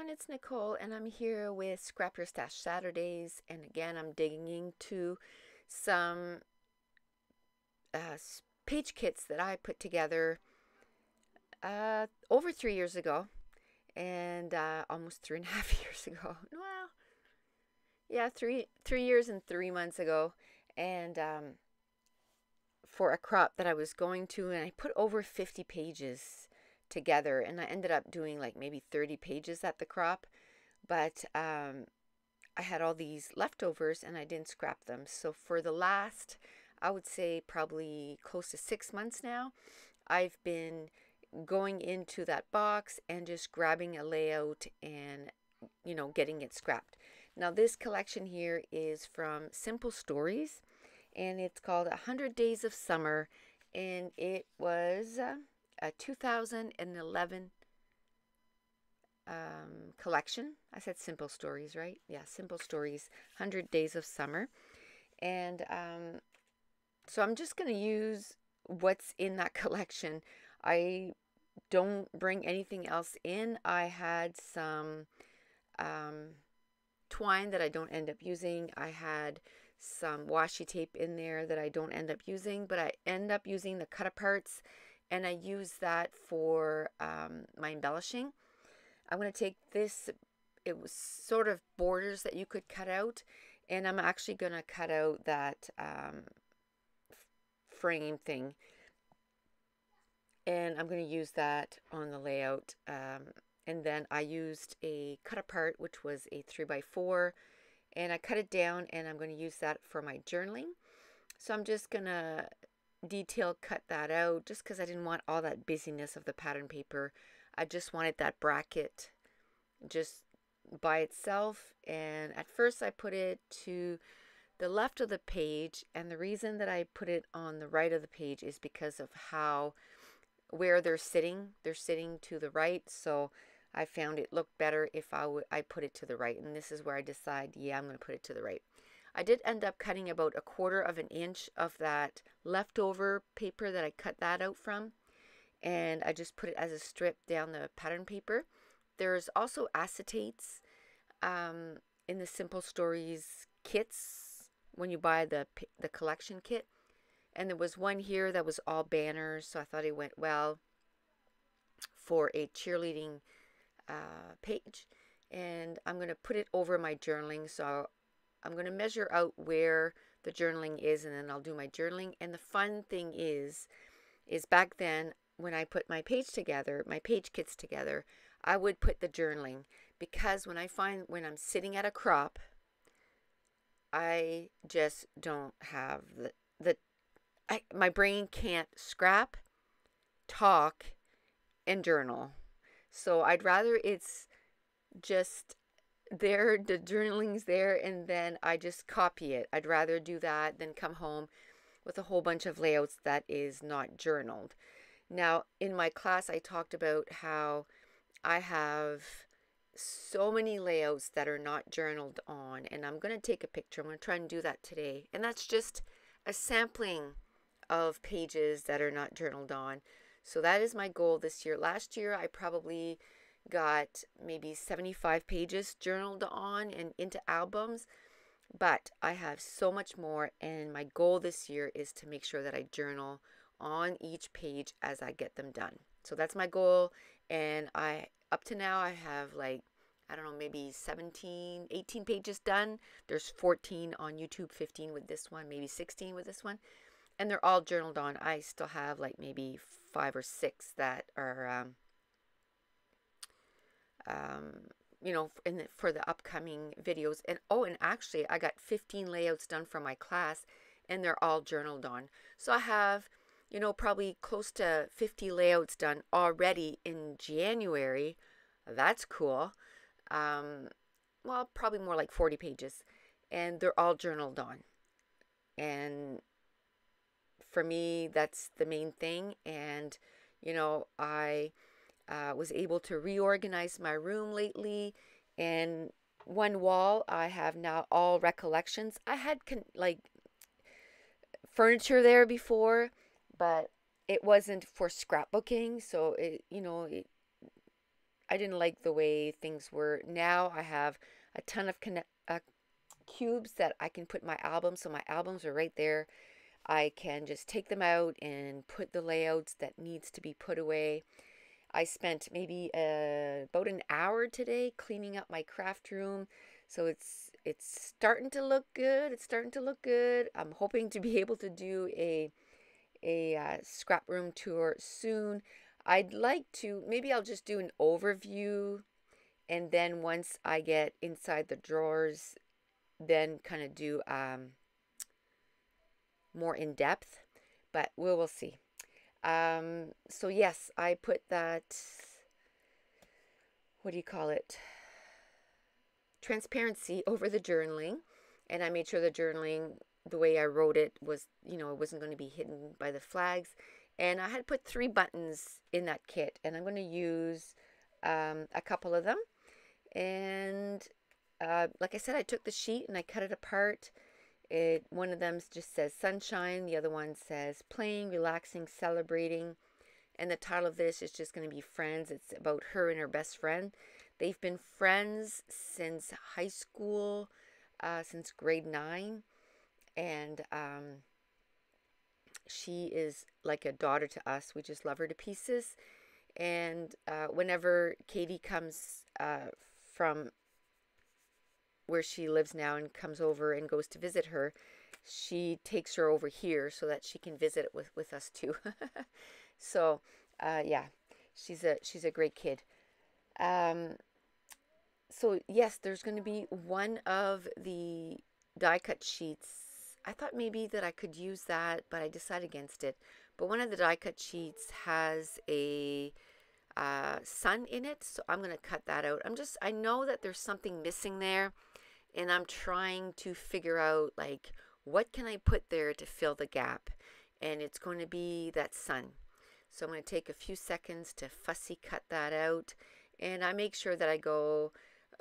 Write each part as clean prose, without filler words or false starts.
everyone, it's Nicole and I'm here with Scrap Your Stash Saturdays, and again I'm digging into some page kits that I put together over 3 years ago and almost 3.5 years ago. Well, yeah, 3 years and 3 months ago, and for a crop that I was going to, and I put over 50 pages together, and I ended up doing like maybe 30 pages at the crop, but I had all these leftovers and I didn't scrap them. So for the last, I would say probably close to 6 months now, I've been going into that box and just grabbing a layout and getting it scrapped. Now this collection here is from Simple Stories, and it's called 100 Days of Summer, and it was a 2011 collection. I said Simple Stories, right? Yeah, Simple Stories, 100 Days of Summer. And so I'm just going to use what's in that collection. I don't bring anything else in. I had some twine that I don't end up using. I had some washi tape in there that I don't end up using, but I end up using the cut aparts, and I use that for my embellishing. I'm going to take this, it was sort of borders that you could cut out, and I'm actually going to cut out that frame thing, and I'm going to use that on the layout. And then I used a cut apart, which was a 3x4, and I cut it down, and I'm going to use that for my journaling. So I'm just going to detail cut that out just because I didn't want all that busyness of the pattern paper. I just wanted that bracket just by itself, and at first I put it to the left of the page, and the reason that I put it on the right of the page is because of where they're sitting to the right. So I found it looked better if I put it to the right, and this is where I decide, yeah, I'm going to put it to the right. I did end up cutting about 1/4 of an inch of that leftover paper that I cut that out from, and I just put it as a strip down the pattern paper. There's also acetates in the Simple Stories kits when you buy the collection kit, and there was one here that was all banners, so I thought it went well for a cheerleading page. And I'm going to put it over my journaling, so I'm going to measure out where the journaling is, and then I'll do my journaling. And the fun thing is back then when I put my page kits together, I would put the journaling, because when I'm sitting at a crop, I just don't have my brain can't scrap, talk, and journal. So I'd rather it's just there, the journaling's there, and then I just copy it. I'd rather do that than come home with a whole bunch of layouts that is not journaled. Now, in my class, I talked about how I have so many layouts that are not journaled on, and I'm going to take a picture. I'm going to try and do that today. And that's just a sampling of pages that are not journaled on. So that is my goal this year. Last year, I probably got maybe 75 pages journaled on and into albums, but I have so much more, and my goal this year is to make sure that I journal on each page as I get them done. So that's my goal, and up to now I have like, I don't know, maybe 17, 18 pages done. There's 14 on YouTube, 15 with this one, maybe 16 with this one, and they're all journaled on. I still have like maybe 5 or 6 that are for the upcoming videos. And actually I got 15 layouts done for my class, and they're all journaled on. So I have probably close to 50 layouts done already in January. That's cool. Well, probably more like 40 pages, and they're all journaled on. And for me, that's the main thing. And I was able to reorganize my room lately, and one wall I have now all recollections. I had like furniture there before, but it wasn't for scrapbooking, so I I didn't like the way things were. Now I have a ton of cubes that I can put my albums, so my albums are right there. I can just take them out and put the layouts that needs to be put away. I spent maybe about an hour today cleaning up my craft room, so it's starting to look good. It's starting to look good. I'm hoping to be able to do a scrap room tour soon. I'd like to, maybe I'll just do an overview, and then once I get inside the drawers, then kind of do more in depth, but we will see. So yes, I put that, what do you call it, transparency over the journaling, and I made sure the journaling, the way I wrote it, was, it wasn't going to be hidden by the flags. And I had put 3 buttons in that kit, and I'm going to use a couple of them. And like I said, I took the sheet and I cut it apart. One of them just says sunshine, the other one says playing, relaxing, celebrating. And the title of this is just going to be Friends. It's about her and her best friend. They've been friends since high school, since grade 9. And she is like a daughter to us. We just love her to pieces. And whenever Katie comes from where she lives now and comes over and goes to visit her, she takes her over here so that she can visit with us too. So yeah, she's a great kid. So yes, there's going to be one of the die cut sheets. I thought maybe that I could use that, but I decided against it. But one of the die cut sheets has a sun in it, so I'm going to cut that out. I know that there's something missing there, and I'm trying to figure out, like, what can I put there to fill the gap? And it's going to be that sun. So I'm going to take a few seconds to fussy cut that out, and I make sure that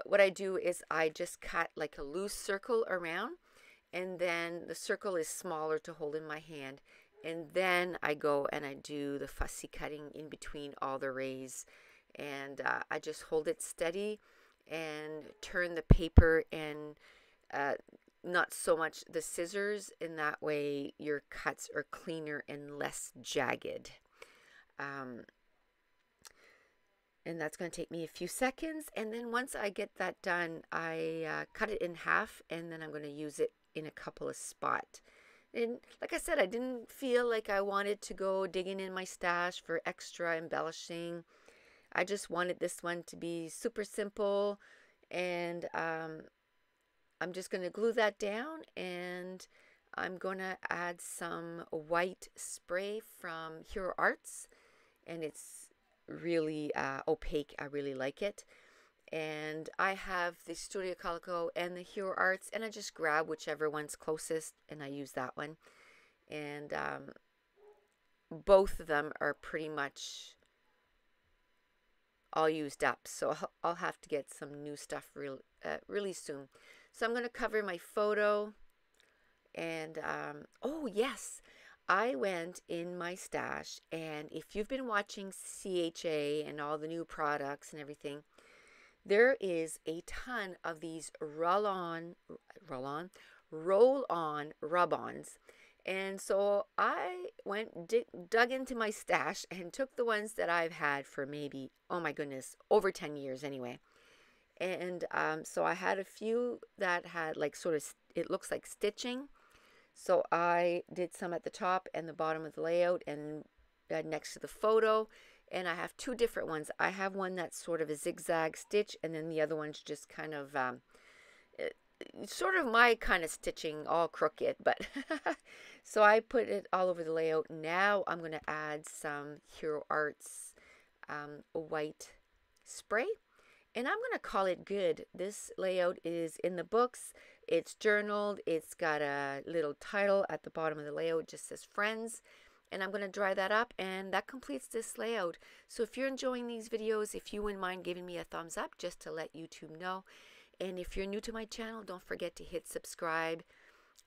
what I do is I just cut like a loose circle around, and then the circle is smaller to hold in my hand. And then I go and I do the fussy cutting in between all the rays. And I just hold it steady and turn the paper and not so much the scissors. In that way, your cuts are cleaner and less jagged. And that's going to take me a few seconds. And then once I get that done, I cut it in half, and then I'm going to use it in a couple of spots. And like I said, I didn't feel like I wanted to go digging in my stash for extra embellishing. I just wanted this one to be super simple. And I'm just going to glue that down, and I'm going to add some white spray from Hero Arts. And it's really opaque. I really like it. And I have the Studio Calico and the Hero Arts, and I just grab whichever one's closest and I use that one. And both of them are pretty much all used up, so I'll have to get some new stuff really soon. So I'm going to cover my photo. And oh yes, I went in my stash, and if you've been watching CHA and all the new products and everything, there is a ton of these roll-on rub-ons. And so I dug into my stash and took the ones that I've had for maybe, oh my goodness, over 10 years anyway. And so I had a few that had like sort of, it looks like stitching. So I did some at the top and the bottom of the layout and next to the photo. And I have 2 different ones. I have one that's sort of a zigzag stitch, and then the other one's just kind of sort of my kind of stitching, all crooked. But so I put it all over the layout. Now I'm going to add some Hero Arts white spray, and I'm going to call it good. This layout is in the books. It's journaled. It's got a little title at the bottom of the layout. It just says Friends. And I'm going to dry that up, and that completes this layout. So if you're enjoying these videos, if you wouldn't mind giving me a thumbs up just to let YouTube know. And if you're new to my channel, don't forget to hit subscribe.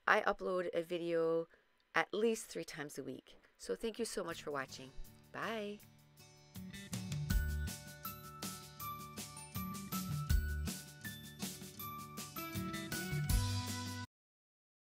I upload a video at least 3 times a week. So thank you so much for watching. Bye.